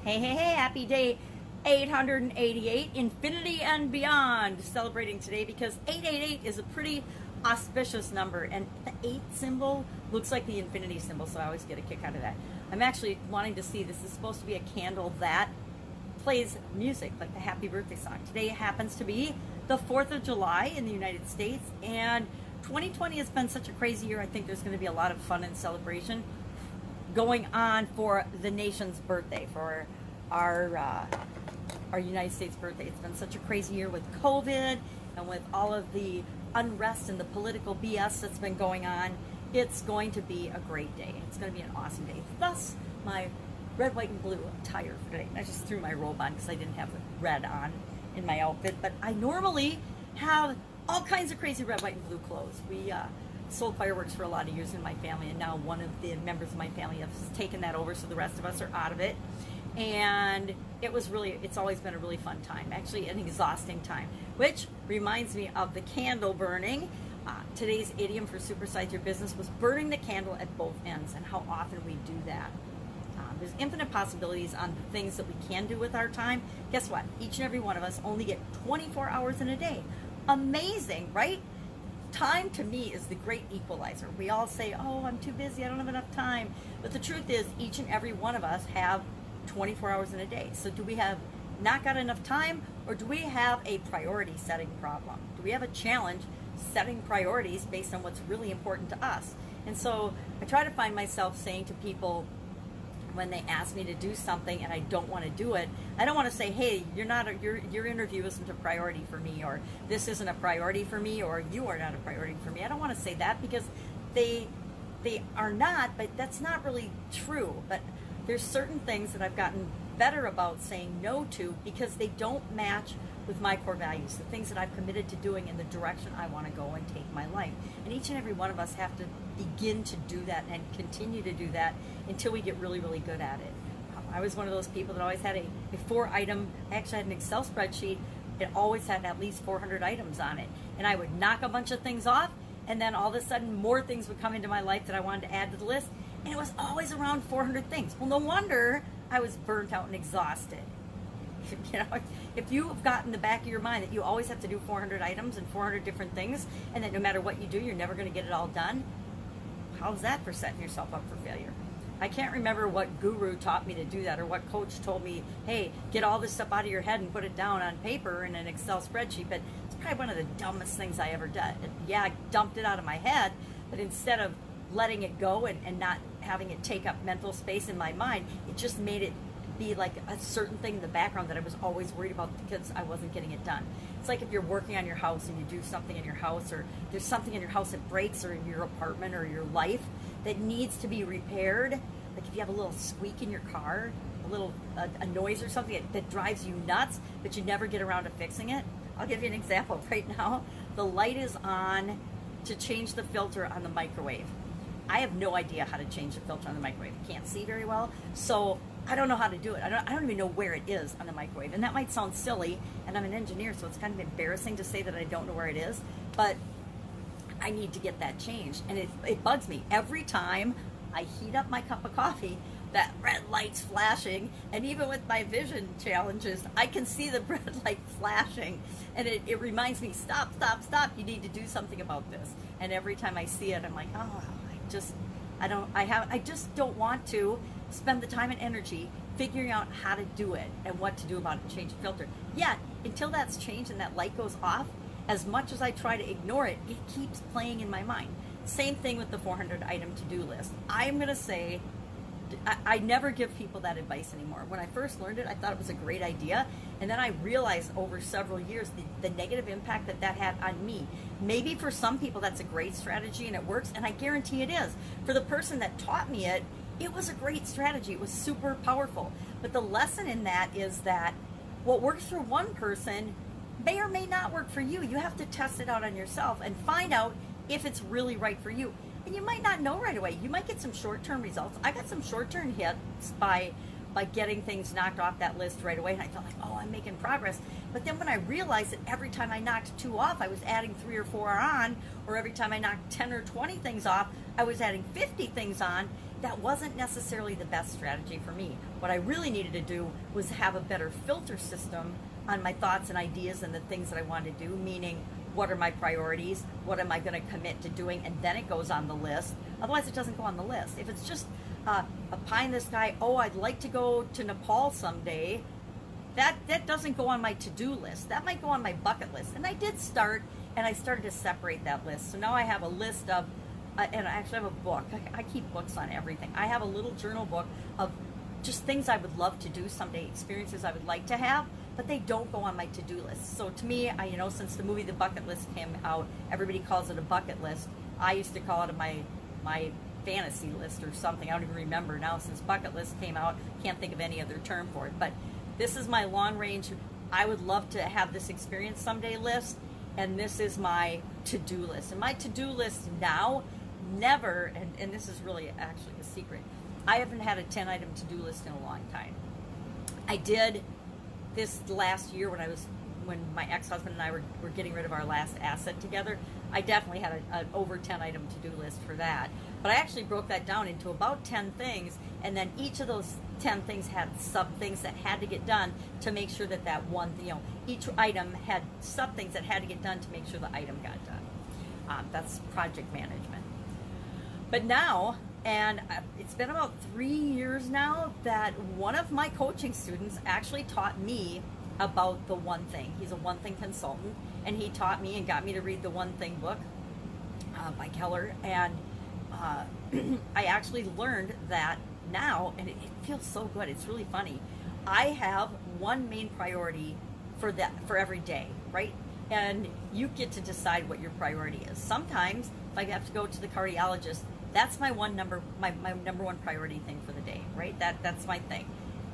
Hey, hey, hey, happy day 888, infinity and beyond, celebrating today because 888 is a pretty auspicious number, and the 8 symbol looks like the infinity symbol, so I always get a kick out of that. I'm actually wanting to see, this is supposed to be a candle that plays music, like the happy birthday song. Today happens to be the 4th of July in the United States, and 2020 has been such a crazy year. I think there's going to be a lot of fun and celebration going on for the nation's birthday, for our United States birthday. It's been such a crazy year with COVID and with all of the unrest and the political BS that's been going on. It's going to be a great day. It's going to be an awesome day. Thus, my red, white, and blue attire for today. I just threw my robe on because I didn't have red on in my outfit, but I normally have all kinds of crazy red, white, and blue clothes. We sold fireworks for a lot of years in my family, and now one of the members of my family has taken that over, so the rest of us are out of it. And it's always been a really fun time, actually an exhausting time, which reminds me of the candle burning. Today's idiom for supersize your business was burning the candle at both ends, and how often we do that. There's infinite possibilities on the things that we can do with our time. Guess what? Each and every one of us only get 24 hours in a day. Amazing, right? Time to me is the great equalizer. We all say, oh, I'm too busy, I don't have enough time. But the truth is, each and every one of us have 24 hours in a day. So do we have not got enough time, or do we have a priority setting problem? Do we have a challenge setting priorities based on what's really important to us? And so I try to find myself saying to people, when they ask me to do something and I don't want to do it, I don't want to say, hey, your interview isn't a priority for me, or this isn't a priority for me, or you are not a priority for me. I don't want to say that, because they are not, but that's not really true. But there's certain things that I've gotten better about saying no to because they don't match with my core values, the things that I've committed to doing in the direction I want to go and take my life. And each and every one of us have to begin to do that and continue to do that until we get really, really good at it. I was one of those people that always had a 4-item, I actually had an Excel spreadsheet. It always had at least 400 items on it. And I would knock a bunch of things off, and then all of a sudden more things would come into my life that I wanted to add to the list. And it was always around 400 things. Well, no wonder I was burnt out and exhausted. You know, if you've got in the back of your mind that you always have to do 400 items and 400 different things, and that no matter what you do, you're never going to get it all done, how's that for setting yourself up for failure? I can't remember what guru taught me to do that, or what coach told me, hey, get all this stuff out of your head and put it down on paper in an Excel spreadsheet. But it's probably one of the dumbest things I ever did. Yeah, I dumped it out of my head, but instead of letting it go and not having it take up mental space in my mind, it just made it be like a certain thing in the background that I was always worried about because I wasn't getting it done. It's like if you're working on your house and you do something in your house, or there's something in your house that breaks, or in your apartment or your life that needs to be repaired. Like if you have a little squeak in your car, a noise or something that drives you nuts, but you never get around to fixing it. I'll give you an example right now. The light is on to change the filter on the microwave. I have no idea how to change the filter on the microwave. I can't see very well, so I don't know how to do it. I don't even know where it is on the microwave. And that might sound silly, and I'm an engineer, so it's kind of embarrassing to say that I don't know where it is, but I need to get that changed. And it bugs me. Every time I heat up my cup of coffee, that red light's flashing, and even with my vision challenges, I can see the red light flashing, and it reminds me, stop, you need to do something about this. And every time I see it, I'm like, oh, I just don't want to spend the time and energy figuring out how to do it and what to do about it and change the filter. Yet, until that's changed and that light goes off, as much as I try to ignore it, it keeps playing in my mind. Same thing with the 400 item to-do list. I'm going to say, I never give people that advice anymore. When I first learned it, I thought it was a great idea. And then I realized over several years the negative impact that had on me. Maybe for some people that's a great strategy and it works, and I guarantee it is. For the person that taught me it, it was a great strategy. It was super powerful. But the lesson in that is that what works for one person may or may not work for you. You have to test it out on yourself and find out if it's really right for you. And you might not know right away. You might get some short-term results. I got some short-term hits by getting things knocked off that list right away, and I felt like, oh, I'm making progress. But then when I realized that every time I knocked 2 off, I was adding 3 or 4 on, or every time I knocked 10 or 20 things off, I was adding 50 things on, that wasn't necessarily the best strategy for me. What I really needed to do was have a better filter system on my thoughts and ideas and the things that I wanted to do, meaning what are my priorities, what am I going to commit to doing, and then it goes on the list. Otherwise, it doesn't go on the list. If it's just a pie in the sky, oh, I'd like to go to Nepal someday, that doesn't go on my to-do list. That might go on my bucket list. And I did start, and I started to separate that list. So now I have a list of, and I actually have a book. I keep books on everything. I have a little journal book of just things I would love to do someday, experiences I would like to have, but they don't go on my to-do list. So to me, since the movie The Bucket List came out, everybody calls it a bucket list. I used to call it my fantasy list or something. I don't even remember now since bucket list came out. Can't think of any other term for it. But this is my long range, I would love to have this experience someday list, and this is my to-do list. And my to-do list now never, and this is really actually a secret, I haven't had a 10-item to-do list in a long time. I did this last year when my ex-husband and I were getting rid of our last asset together. I definitely had an over 10-item to-do list for that. But I actually broke that down into about 10 things, and then each of those 10 things had sub-things that had to get done to make sure that one, each item had sub-things that had to get done to make sure the item got done. That's project management. But now, and it's been about 3 years now, that one of my coaching students actually taught me about the One Thing. He's a One Thing consultant, and he taught me and got me to read the One Thing book by Keller, and I actually learned that now, and it feels so good. It's really funny. I have one main priority for every day, right? And you get to decide what your priority is. Sometimes, if I have to go to the cardiologist, that's my number one priority thing for the day, right? That's my thing.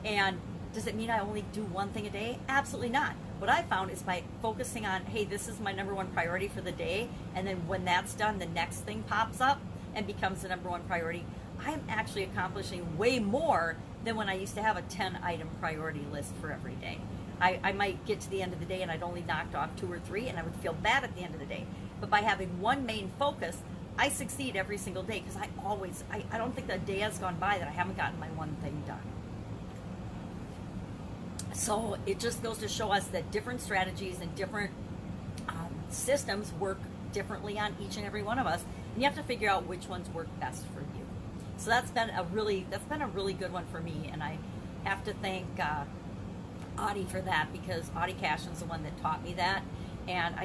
And does it mean I only do one thing a day? Absolutely not. What I found is by focusing on, hey, this is my number one priority for the day, and then when that's done, the next thing pops up and becomes the number one priority, I'm actually accomplishing way more than when I used to have a 10-item priority list for every day. I might get to the end of the day and I'd only knocked off 2 or 3, and I would feel bad at the end of the day. But by having one main focus, I succeed every single day, because I don't think a day has gone by that I haven't gotten my one thing done. So it just goes to show us that different strategies and different systems work differently on each and every one of us, and you have to figure out which ones work best for you. So that's been a really good one for me, and I have to thank Audie for that, because Audie Cashin's the one that taught me that, and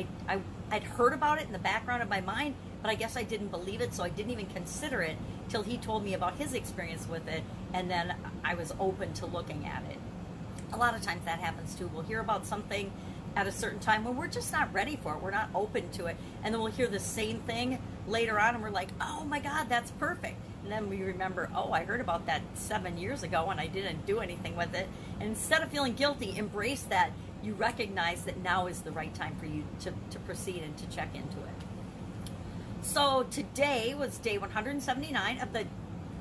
I'd heard about it in the background of my mind, but I guess I didn't believe it, so I didn't even consider it till he told me about his experience with it, and then I was open to looking at it. A lot of times that happens too. We'll hear about something at a certain time when we're just not ready for it. We're not open to it. And then we'll hear the same thing later on and we're like, oh my God, that's perfect. And then we remember, oh, I heard about that 7 years ago and I didn't do anything with it. And instead of feeling guilty, embrace that. You recognize that now is the right time for you to proceed and to check into it. So today was day 179 of the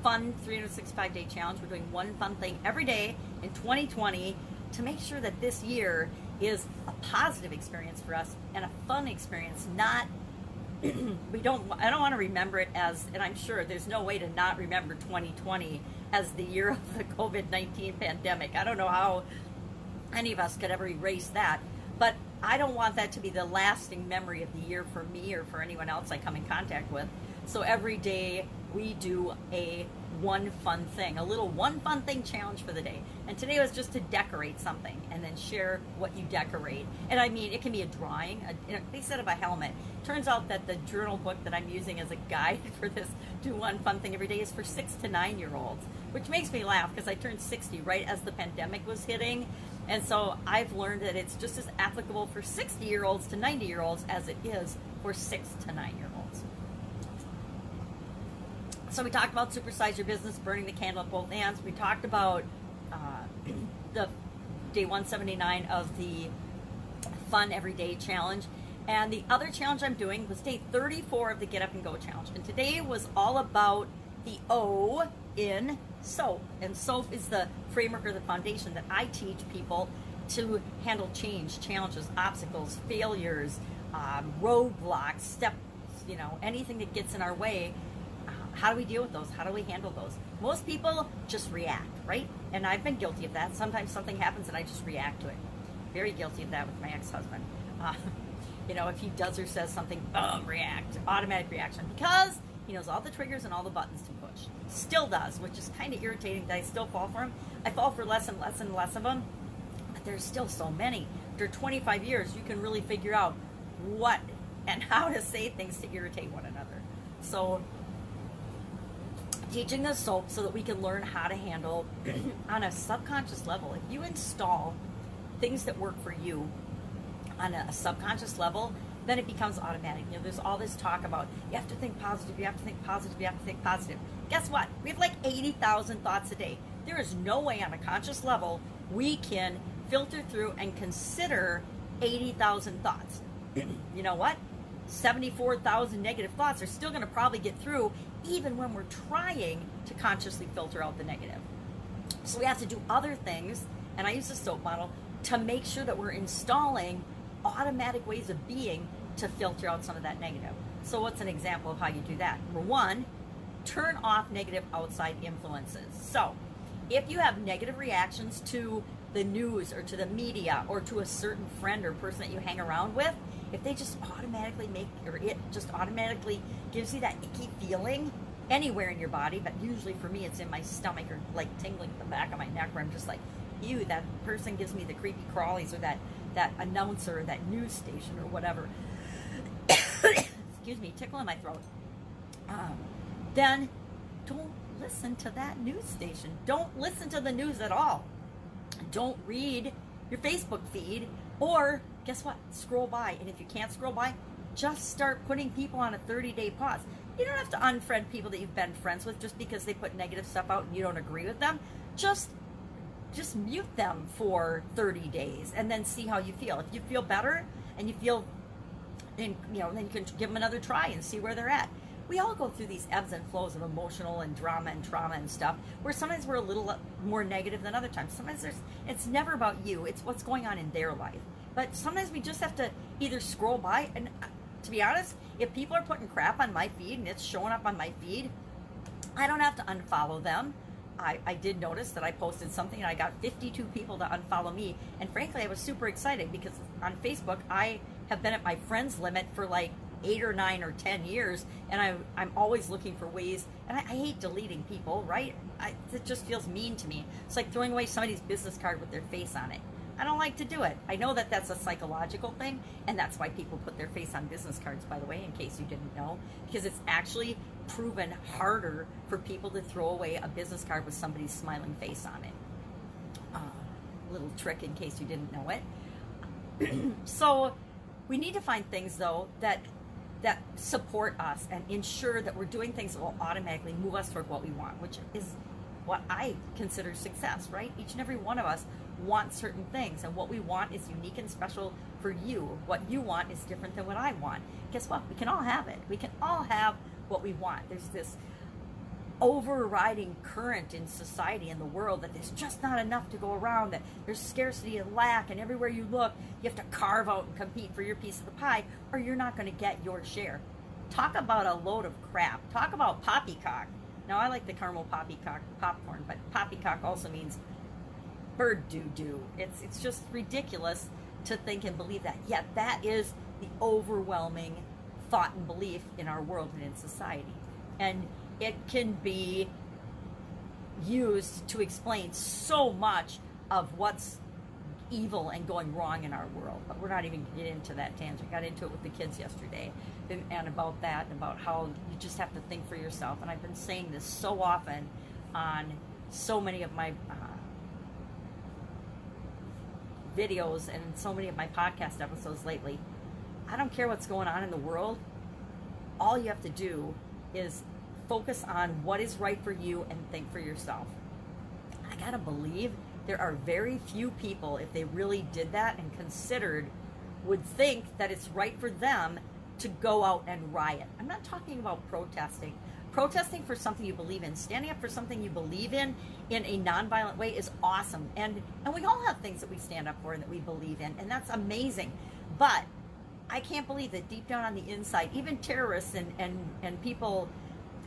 fun 365-day challenge. We're doing one fun thing every day in 2020 to make sure that this year is a positive experience for us and a fun experience. Not I don't want to remember it as, and I'm sure there's no way to not remember 2020 as the year of the COVID-19 pandemic. I don't know how any of us could ever erase that, but I don't want that to be the lasting memory of the year for me or for anyone else I come in contact with. So every day we do a one fun thing, a little one fun thing challenge for the day. And today was just to decorate something and then share what you decorate. And I mean, it can be a drawing, they said of a helmet. Turns out that the journal book that I'm using as a guide for this do one fun thing every day is for 6 to 9 year olds, which makes me laugh because I turned 60 right as the pandemic was hitting. And so I've learned that it's just as applicable for 60-year-olds to 90-year-olds as it is for 6 to 9 year olds. So we talked about supersize your business, burning the candle at both ends. We talked about the day 179 of the fun everyday challenge. And the other challenge I'm doing was day 34 of the Get Up and Go challenge. And today was all about the O in SOAP. And SOAP is the framework or the foundation that I teach people to handle change, challenges, obstacles, failures, roadblocks, steps, anything that gets in our way. how do we deal with those? How do we handle those? Most people just react, right? And I've been guilty of that. Sometimes something happens and I just react to it. Very guilty of that with my ex-husband. You know, if he does or says something, boom, react, automatic reaction, because he knows all the triggers and all the buttons to push. Still does, which is kind of irritating that I still fall for him. I fall for less and less and less of them, but there's still so many. After 25 years, you can really figure out what and how to say things to irritate one another. So teaching this so that we can learn how to handle on a subconscious level. If you install things that work for you on a subconscious level, then it becomes automatic. You know, there's all this talk about you have to think positive, you have to think positive, you have to think positive. Guess what? We have like 80,000 thoughts a day. There is no way on a conscious level we can filter through and consider 80,000 thoughts. You know what? 74,000 negative thoughts are still going to probably get through even when we're trying to consciously filter out the negative. So we have to do other things, and I use the SOAP model to make sure that we're installing automatic ways of being to filter out some of that negative. So what's an example of how you do that? Number one, turn off negative outside influences. So if you have negative reactions to the news or to the media or to a certain friend or person that you hang around with, if they just automatically it just automatically gives you that icky feeling anywhere in your body, but usually for me it's in my stomach or like tingling at the back of my neck where I'm just like, ew, that person gives me the creepy crawlies, or that announcer or that news station or whatever. Excuse me, tickle in my throat. Then don't listen to that news station. Don't listen to the news at all. Don't read your Facebook feed, or guess what? Scroll by. And if you can't scroll by, just start putting people on a 30-day pause. You don't have to unfriend people that you've been friends with just because they put negative stuff out and you don't agree with them. Just mute them for 30 days and then see how you feel. If you feel better and you feel, then you can give them another try and see where they're at. We all go through these ebbs and flows of emotional and drama and trauma and stuff, where sometimes we're a little more negative than other times. Sometimes it's never about you, it's what's going on in their life. But sometimes we just have to either scroll by, and to be honest, if people are putting crap on my feed and it's showing up on my feed, I don't have to unfollow them. I did notice that I posted something and I got 52 people to unfollow me, and frankly I was super excited because on Facebook I have been at my friends limit for like 8 or 9 or 10 years, and I'm always looking for ways, and I hate deleting people, right? It just feels mean to me. It's like throwing away somebody's business card with their face on it. I don't like to do it. I know that that's a psychological thing, and that's why people put their face on business cards, by the way, in case you didn't know, because it's actually proven harder for people to throw away a business card with somebody's smiling face on it. Little trick in case you didn't know it. So we need to find things, though, that support us and ensure that we're doing things that will automatically move us toward what we want, which is what I consider success, right? Each and every one of us wants certain things, and what we want is unique and special for you. What you want is different than what I want. Guess what? We can all have it. We can all have what we want. There's this overriding current in society, in the world, that there's just not enough to go around, that there's scarcity and lack, and everywhere you look, you have to carve out and compete for your piece of the pie, or you're not going to get your share. Talk about a load of crap. Talk about poppycock. Now, I like the caramel poppycock popcorn, but poppycock also means bird doo-doo. It's just ridiculous to think and believe that. Yet that is the overwhelming thought and belief in our world and in society. And it can be used to explain so much of what's evil and going wrong in our world. But we're not even going to get into that tangent. I got into it with the kids yesterday, and about that, and about how you just have to think for yourself. And I've been saying this so often on so many of my videos and so many of my podcast episodes lately. I don't care what's going on in the world. All you have to do is focus on what is right for you and think for yourself. I gotta believe there are very few people, if they really did that and considered, would think that it's right for them to go out and riot. I'm not talking about protesting. Protesting for something you believe in, standing up for something you believe in a nonviolent way is awesome. And we all have things that we stand up for and that we believe in, and that's amazing. But I can't believe that deep down on the inside, even terrorists and people,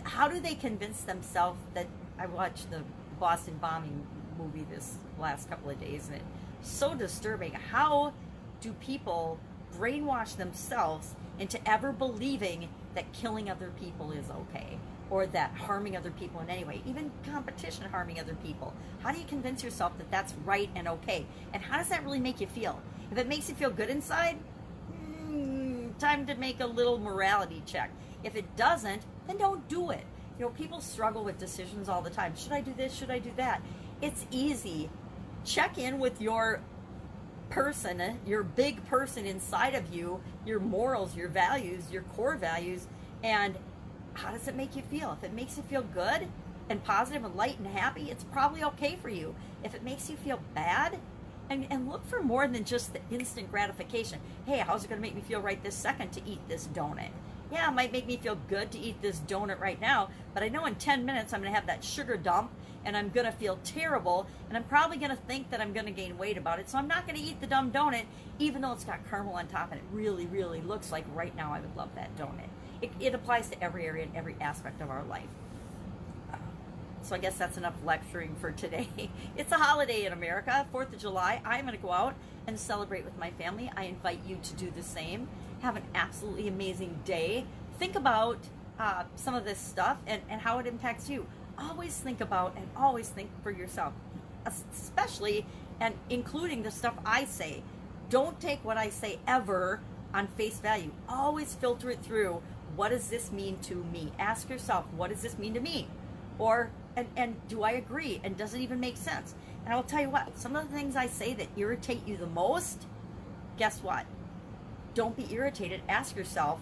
how do they convince themselves that, I watched the Boston bombing movie this last couple of days, and it's so disturbing. How do people brainwash themselves into ever believing that killing other people is okay, or that harming other people in any way, even competition harming other people? How do you convince yourself that that's right and okay? And how does that really make you feel? If it makes you feel good inside, time to make a little morality check. If it doesn't, then don't do it. You know, people struggle with decisions all the time. Should I do this? Should I do that? It's easy. Check in with your person, your big person inside of you, your morals, your values, your core values, and how does it make you feel? If it makes you feel good and positive and light and happy, it's probably okay for you. If it makes you feel bad, and look for more than just the instant gratification. Hey, how's it going to make me feel right this second to eat this donut? Yeah, it might make me feel good to eat this donut right now, but I know in 10 minutes I'm going to have that sugar dump, and I'm going to feel terrible, and I'm probably going to think that I'm going to gain weight about it, so I'm not going to eat the dumb donut, even though it's got caramel on top, and it really, really looks like right now I would love that donut. It applies to every area and every aspect of our life. So I guess that's enough lecturing for today. It's a holiday in America, 4th of July. I'm going to go out and celebrate with my family. I invite you to do the same. Have an absolutely amazing day. Think about some of this stuff and how it impacts you. Always think about and always think for yourself, especially and including the stuff I say. Don't take what I say ever on face value. Always filter it through. What does this mean to me? Ask yourself, what does this mean to me? Or, and do I agree? And does it even make sense? And I will tell you what, some of the things I say that irritate you the most, guess what? Don't be irritated. Ask yourself,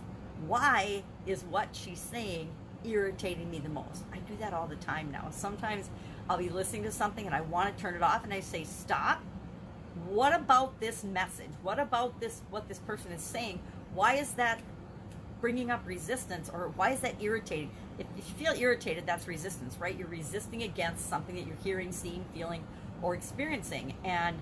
why is what she's saying irritating me the most? I do that all the time now. Sometimes I'll be listening to something and I want to turn it off, and I say, stop. What about this message? What about this, what this person is saying? Why is that bringing up resistance, or why is that irritating? If you feel irritated, that's resistance, right? You're resisting against something that you're hearing, seeing, feeling, or experiencing. And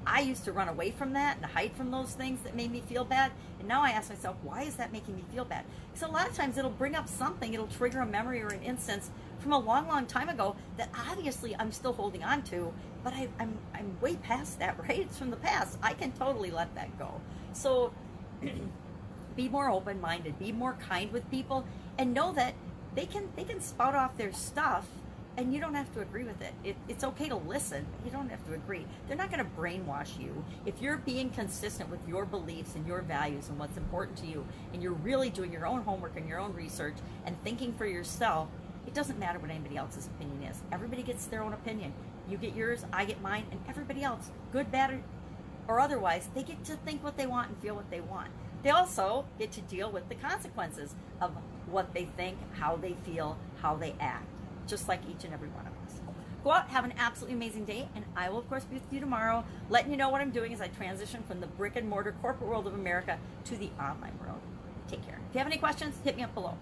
I used to run away from that and hide from those things that made me feel bad. And now I ask myself, why is that making me feel bad? Because a lot of times it'll bring up something, it'll trigger a memory or an instance from a long, long time ago that obviously I'm still holding on to, but I'm way past that, right? It's from the past. I can totally let that go. So be more open-minded, be more kind with people, and know that they can spout off their stuff, and you don't have to agree with it. It's okay to listen, but you don't have to agree. They're not going to brainwash you. If you're being consistent with your beliefs and your values and what's important to you, and you're really doing your own homework and your own research and thinking for yourself, it doesn't matter what anybody else's opinion is. Everybody gets their own opinion. You get yours, I get mine, and everybody else, good, bad, or otherwise, they get to think what they want and feel what they want. They also get to deal with the consequences of what they think, how they feel, how they act, just like each and every one of us. Go out, have an absolutely amazing day, and I will, of course, be with you tomorrow, letting you know what I'm doing as I transition from the brick and mortar corporate world of America to the online world. Take care. If you have any questions, hit me up below.